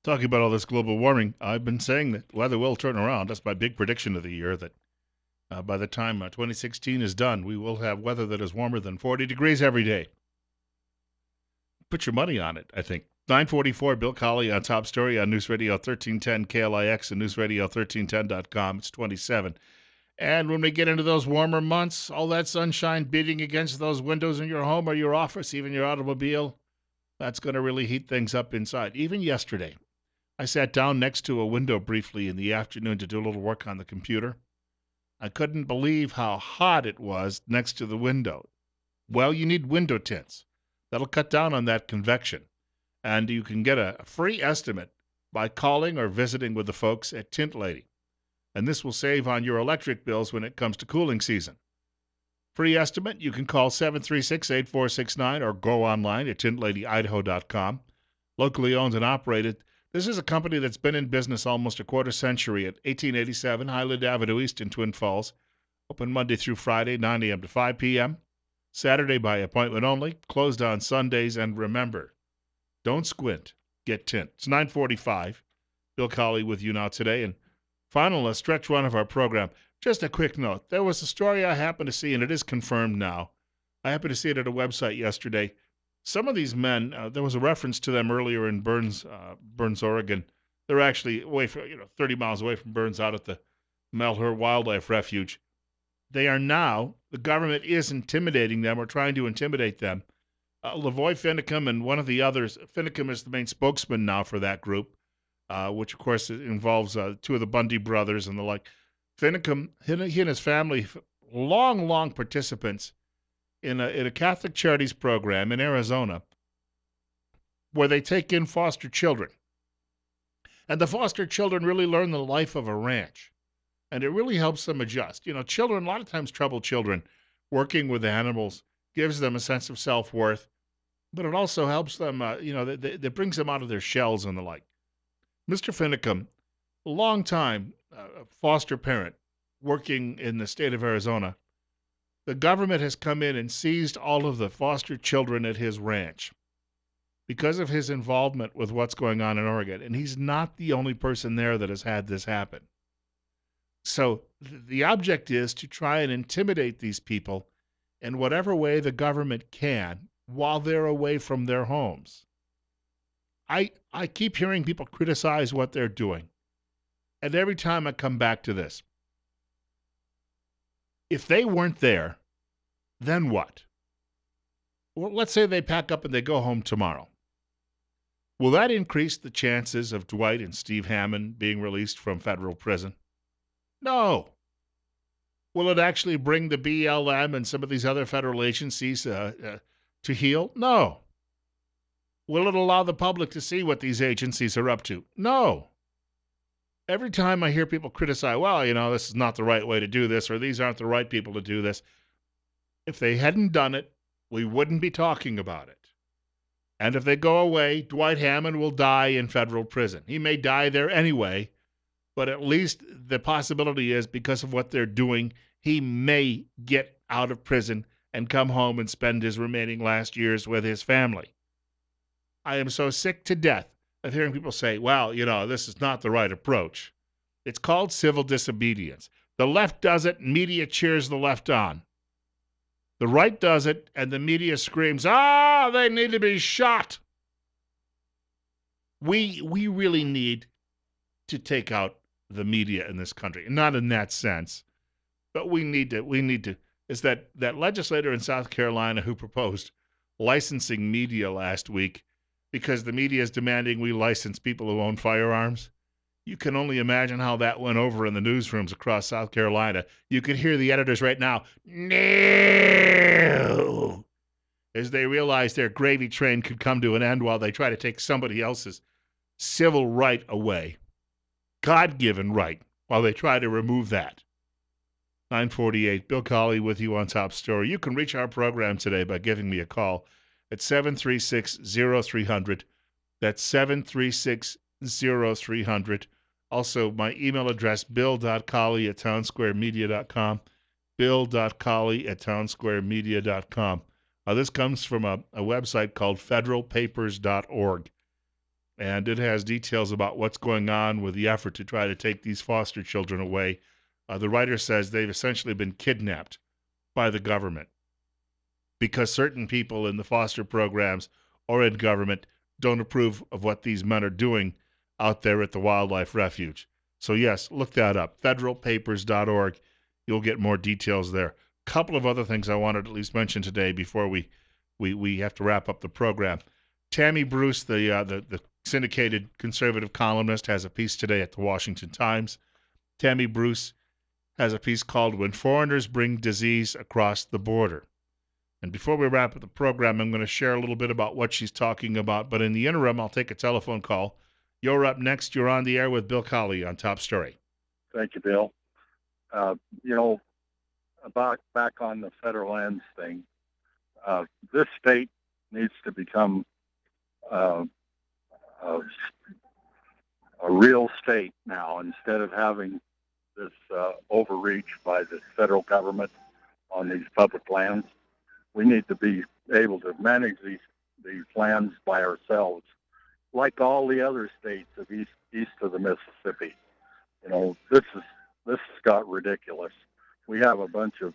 Talking about all this global warming, I've been saying that weather will turn around. That's my big prediction of the year. That by the time 2016 is done, we will have weather that is warmer than 40 degrees every day. Put your money on it, I think. 944, Bill Colley on Top Story on News Radio 1310 KLIX and newsradio1310.com. It's 27. And when we get into those warmer months, all that sunshine beating against those windows in your home or your office, even your automobile, that's going to really heat things up inside. Even yesterday, I sat down next to a window briefly in the afternoon to do a little work on the computer. I couldn't believe how hot it was next to the window. Well, you need window tints. That'll cut down on that convection. And you can get a free estimate by calling or visiting with the folks at Tint Lady. And this will save on your electric bills when it comes to cooling season. Free estimate, you can call 736-8469 or go online at tintladyidaho.com. Locally owned and operated, this is a company that's been in business almost a quarter century at 1887 Highland Avenue East in Twin Falls. Open Monday through Friday, 9 a.m. to 5 p.m. Saturday by appointment only. Closed on Sundays. And remember, don't squint. Get tint. It's 9:45. Bill Colley with you now today. And final stretch one of our program. Just a quick note. There was a story I happened to see, and it is confirmed now. I happened to see it at a website yesterday. Some of these men, there was a reference to them earlier in Burns, Oregon. They're actually away from, 30 miles away from Burns, out at the Malheur Wildlife Refuge. They are now, the government is intimidating them or trying to intimidate them. Lavoy Finicum and one of the others, Finicum is the main spokesman now for that group, which of course involves two of the Bundy brothers and the like. Finicum, he and his family, long participants in a Catholic Charities program in Arizona where they take in foster children. And the foster children really learn the life of a ranch. And it really helps them adjust. Children, a lot of times troubled children, working with animals gives them a sense of self-worth, but it also helps them, that brings them out of their shells and the like. Mr. Finicum, a long time foster parent working in the state of Arizona, the government has come in and seized all of the foster children at his ranch because of his involvement with what's going on in Oregon. And he's not the only person there that has had this happen. So the object is to try and intimidate these people in whatever way the government can while they're away from their homes. I keep hearing people criticize what they're doing. And every time I come back to this, if they weren't there, then what? Well, let's say they pack up and they go home tomorrow. Will that increase the chances of Dwight and Steve Hammond being released from federal prison? No. Will it actually bring the BLM and some of these other federal agencies to heel? No. Will it allow the public to see what these agencies are up to? No. Every time I hear people criticize, this is not the right way to do this, or these aren't the right people to do this. If they hadn't done it, we wouldn't be talking about it. And if they go away, Dwight Hammond will die in federal prison. He may die there anyway, but at least the possibility is, because of what they're doing, he may get out of prison and come home and spend his remaining last years with his family. I am so sick to death of hearing people say, this is not the right approach. It's called civil disobedience. The left does it, and media cheers the left on. The right does it, and the media screams, they need to be shot. We really need to take out the media in this country. Not in that sense, but we need to. Is that legislator in South Carolina who proposed licensing media last week because the media is demanding we license people who own firearms? You can only imagine how that went over in the newsrooms across South Carolina. You could hear the editors right now, no, as they realize their gravy train could come to an end while they try to take somebody else's civil right away. God-given right, while they try to remove that. 9:48, Bill Colley with you on Top Story. You can reach our program today by giving me a call at 736-0300. That's 736-0300. Also, my email address, bill.colley@townsquaremedia.com, bill.colley@townsquaremedia.com. This comes from a website called federalpapers.org. and it has details about what's going on with the effort to try to take these foster children away. The writer says they've essentially been kidnapped by the government because certain people in the foster programs or in government don't approve of what these men are doing out there at the wildlife refuge. So, yes, look that up. Federalpapers.org. You'll get more details there. Couple of other things I wanted to at least mention today before we have to wrap up the program. Tammy Bruce, the syndicated conservative columnist, has a piece today at the Washington Times. Tammy Bruce has a piece called When Foreigners Bring Disease Across the Border. And before we wrap up the program, I'm going to share a little bit about what she's talking about. But in the interim, I'll take a telephone call. You're up next. You're on the air with Bill Colley on Top Story. Thank you, Bill. Back on the federal lands thing, this state needs to become a real state now, instead of having this overreach by the federal government on these public lands. We need to be able to manage these lands by ourselves, like all the other states of east of the Mississippi. This has got ridiculous. We have a bunch of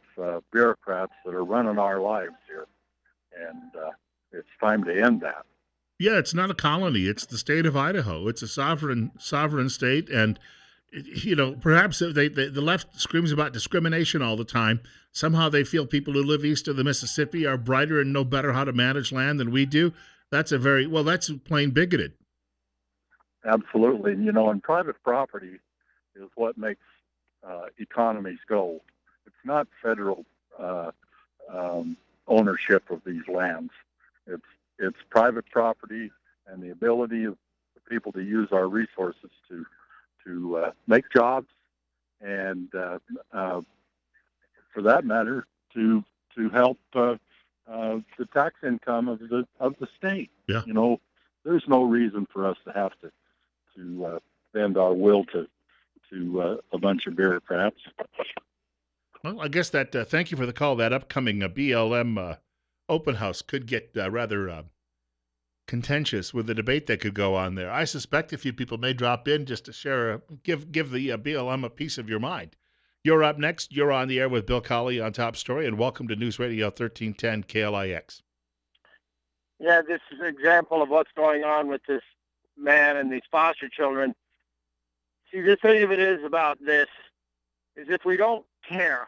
bureaucrats that are running our lives here, and it's time to end that. Yeah, it's not a colony. It's the state of Idaho. It's a sovereign state, and perhaps the left screams about discrimination all the time. Somehow they feel people who live east of the Mississippi are brighter and know better how to manage land than we do. That's that's plain bigoted. Absolutely. And private property is what makes economies go. It's not federal ownership of these lands. It's private property and the ability of the people to use our resources to make jobs and, for that matter, to help the tax income of the state. Yeah. There's no reason for us to have to bend our will to a bunch of bureaucrats. Well, I guess that thank you for the call. That upcoming BLM open house could get rather contentious with the debate that could go on there. I suspect a few people may drop in just to give the BLM a piece of your mind. You're up next. You're on the air with Bill Colley on Top Story, and welcome to News Radio 1310 KLIX. Yeah, this is an example of what's going on with this man and these foster children. See, the thing of it is about this is if we don't care,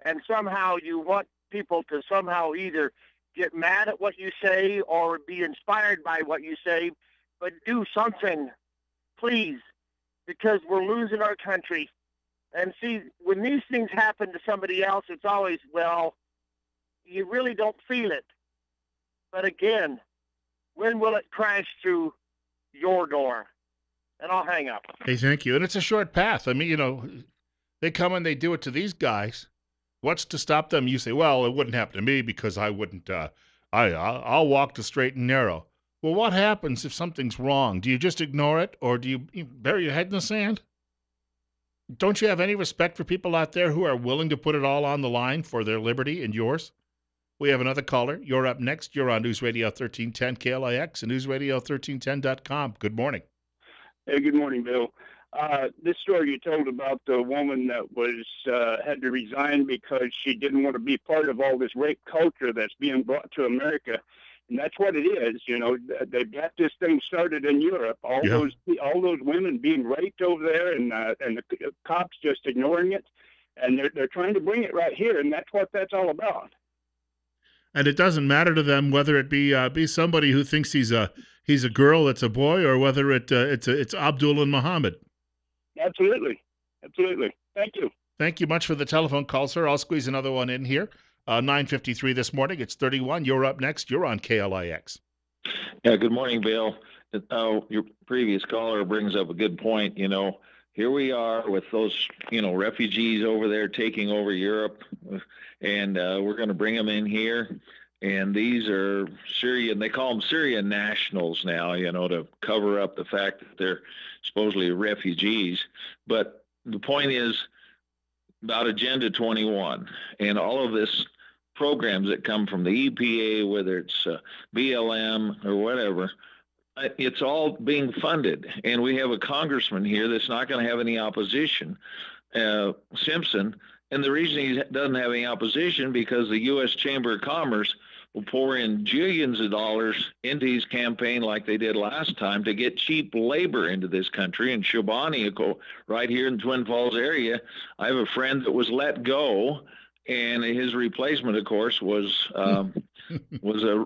and somehow you want people to somehow either get mad at what you say or be inspired by what you say, but do something, please, because we're losing our country. And see, when these things happen to somebody else, it's always, well, you really don't feel it. But again, when will it crash through your door? And I'll hang up. Hey, thank you. And it's a short path. I mean, they come and they do it to these guys. What's to stop them? You say, well, it wouldn't happen to me because I wouldn't, I'll walk the straight and narrow. Well, what happens if something's wrong? Do you just ignore it, or do you bury your head in the sand? Don't you have any respect for people out there who are willing to put it all on the line for their liberty and yours? We have another caller. You're up next. You're on News Radio 1310 KLIX and newsradio1310.com. Good morning. Hey, good morning, Bill. This story you told about the woman that had to resign because she didn't want to be part of all this rape culture that's being brought to America, and that's what it is. They got this thing started in Europe. All those women being raped over there, and the cops just ignoring it, and they're trying to bring it right here, and that's what that's all about. And it doesn't matter to them whether it be somebody who thinks he's a girl that's a boy, or whether it's Abdullah Mohammed. Absolutely. Thank you. Thank you much for the telephone call, sir. I'll squeeze another one in here. 9:53 this morning. It's 31. You're up next. You're on KLIX. Yeah, good morning, Bill. Your previous caller brings up a good point. Here we are with those, refugees over there taking over Europe, and we're going to bring them in here. And these are Syrian, they call them Syrian nationals now, to cover up the fact that they're supposedly refugees. But the point is about Agenda 21 and all of this programs that come from the EPA, whether it's BLM or whatever, It's all being funded, and we have a congressman here that's not going to have any opposition, Simpson. And the reason he doesn't have any opposition because the U.S. Chamber of Commerce will pour in jillions of dollars into his campaign like they did last time to get cheap labor into this country. And Shabani, right here in Twin Falls area, I have a friend that was let go, and his replacement, of course, was a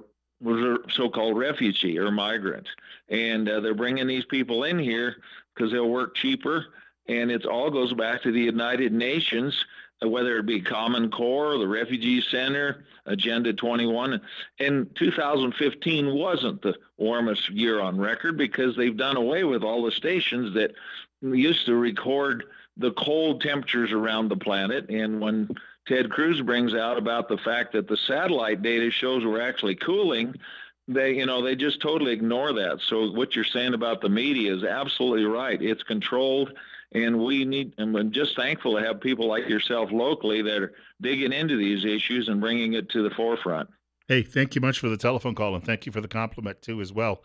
so-called refugee or migrant. And they're bringing these people in here because they'll work cheaper. And it all goes back to the United Nations, whether it be Common Core, the Refugee Center, Agenda 21. And 2015 wasn't the warmest year on record because they've done away with all the stations that used to record the cold temperatures around the planet. And when Ted Cruz brings out about the fact that the satellite data shows we're actually cooling, they just totally ignore that. So what you're saying about the media is absolutely right. It's controlled, and I'm just thankful to have people like yourself locally that are digging into these issues and bringing it to the forefront. Hey, thank you much for the telephone call, and thank you for the compliment too as well.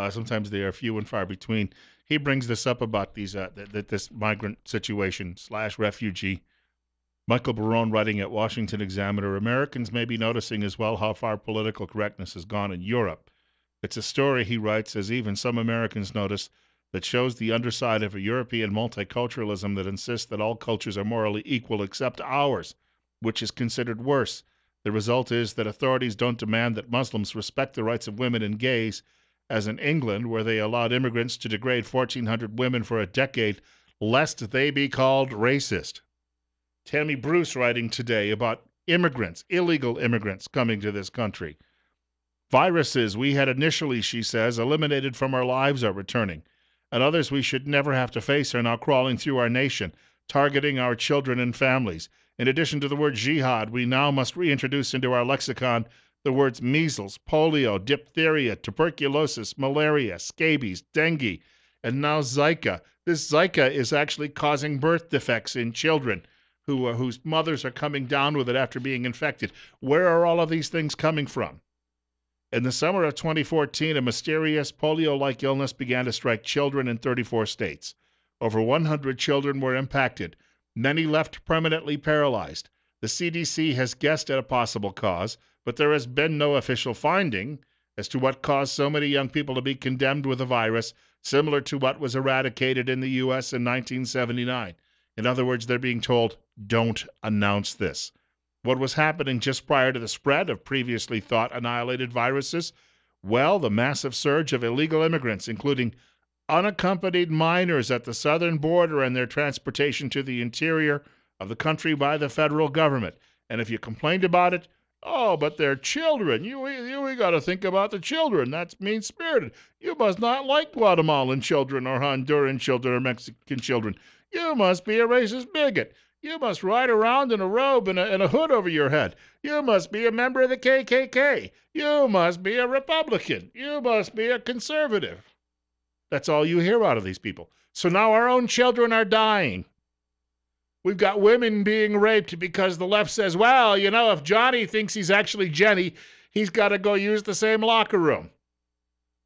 Sometimes they are few and far between. He brings this up about this migrant situation / refugee. Michael Barone, writing at Washington Examiner, Americans may be noticing as well how far political correctness has gone in Europe. It's a story, he writes, as even some Americans notice, that shows the underside of a European multiculturalism that insists that all cultures are morally equal except ours, which is considered worse. The result is that authorities don't demand that Muslims respect the rights of women and gays, as in England, where they allowed immigrants to degrade 1,400 women for a decade, lest they be called racist. Tammy Bruce writing today about immigrants, illegal immigrants coming to this country. Viruses we had initially, she says, eliminated from our lives are returning, and others we should never have to face are now crawling through our nation, targeting our children and families. In addition to the word jihad, we now must reintroduce into our lexicon the words measles, polio, diphtheria, tuberculosis, malaria, scabies, dengue, and now Zika. This Zika is actually causing birth defects in children whose mothers are coming down with it after being infected. Where are all of these things coming from? In the summer of 2014, a mysterious polio-like illness began to strike children in 34 states. Over 100 children were impacted. Many left permanently paralyzed. The CDC has guessed at a possible cause, but there has been no official finding as to what caused so many young people to be condemned with a virus similar to what was eradicated in the U.S. in 1979. In other words, they're being told, don't announce this. What was happening just prior to the spread of previously thought annihilated viruses? Well, the massive surge of illegal immigrants, including unaccompanied minors at the southern border and their transportation to the interior of the country by the federal government. And if you complained about it, oh, but they're children. We got to think about the children. That's mean-spirited. You must not like Guatemalan children or Honduran children or Mexican children. You must be a racist bigot. You must ride around in a robe and a hood over your head. You must be a member of the KKK. You must be a Republican. You must be a conservative. That's all you hear out of these people. So now our own children are dying. We've got women being raped because the left says, well, if Johnny thinks he's actually Jenny, he's got to go use the same locker room.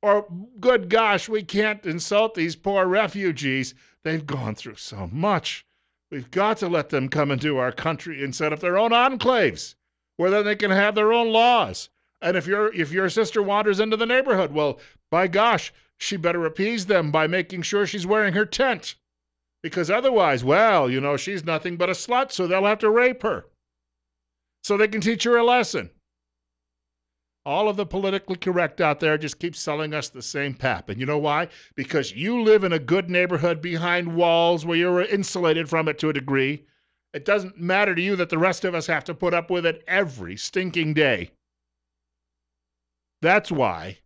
Or, good gosh, we can't insult these poor refugees. They've gone through so much. We've got to let them come into our country and set up their own enclaves, where then they can have their own laws. And if your sister wanders into the neighborhood, well, by gosh, she better appease them by making sure she's wearing her tent. Because otherwise, well, she's nothing but a slut, so they'll have to rape her. So they can teach her a lesson. All of the politically correct out there just keep selling us the same pap. And you know why? Because you live in a good neighborhood behind walls where you're insulated from it to a degree. It doesn't matter to you that the rest of us have to put up with it every stinking day. That's why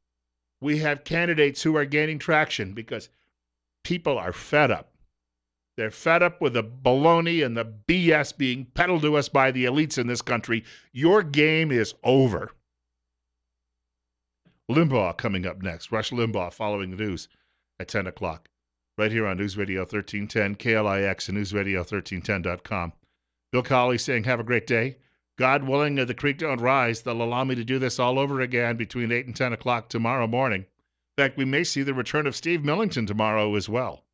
we have candidates who are gaining traction, because people are fed up. They're fed up with the baloney and the BS being peddled to us by the elites in this country. Your game is over. Limbaugh coming up next. Rush Limbaugh following the news at 10 o'clock. Right here on News Radio 1310, KLIX, and newsradio1310.com. Bill Colley saying, have a great day. God willing, if the creek don't rise, they'll allow me to do this all over again between 8 and 10 o'clock tomorrow morning. In fact, we may see the return of Steve Millington tomorrow as well.